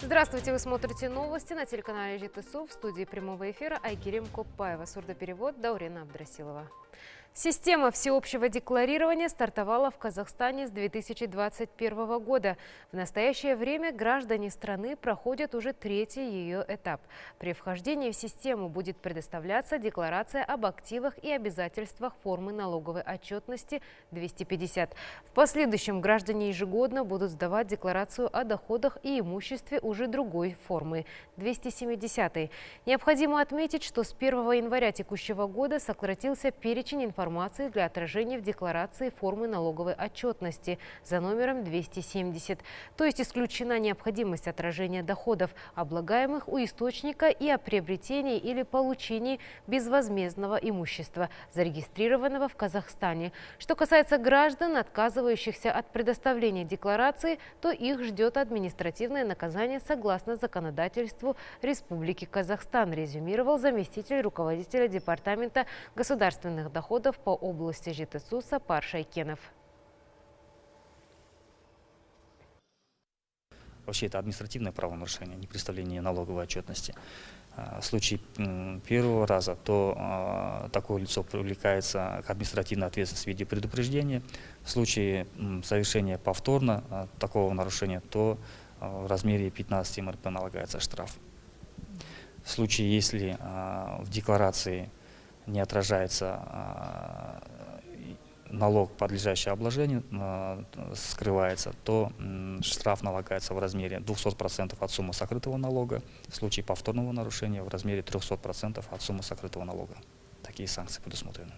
Здравствуйте, вы смотрите новости на телеканале ЖТСУ. В студии прямого эфира Айгерим Копаева, сурдоперевод Даурена Абдрасилова. Система всеобщего декларирования стартовала в Казахстане с 2021 года. В настоящее время граждане страны проходят уже третий ее этап. При вхождении в систему будет предоставляться декларация об активах и обязательствах формы налоговой отчетности 250. В последующем граждане ежегодно будут сдавать декларацию о доходах и имуществе уже другой формы 270. Необходимо отметить, что с 1 января текущего года сократился перечень информации для отражения в декларации формы налоговой отчетности за номером 270. То есть исключена необходимость отражения доходов, облагаемых у источника, и о приобретении или получении безвозмездного имущества, зарегистрированного в Казахстане. Что касается граждан, отказывающихся от предоставления декларации, то их ждет административное наказание согласно законодательству Республики Казахстан, резюмировал заместитель руководителя Департамента государственных доходов по области ЖТСУ Сапар Шайкенов. Вообще это административное правонарушение, не представление налоговой отчетности. В случае первого раза, то такое лицо привлекается к административной ответственности в виде предупреждения. В случае совершения повторно такого нарушения, то в размере 15 МРП налагается штраф. В случае, если в декларации не отражается налог, подлежащий обложению, скрывается, то штраф налагается в размере 200% от суммы сокрытого налога. В случае повторного нарушения в размере 300% от суммы сокрытого налога. Такие санкции предусмотрены.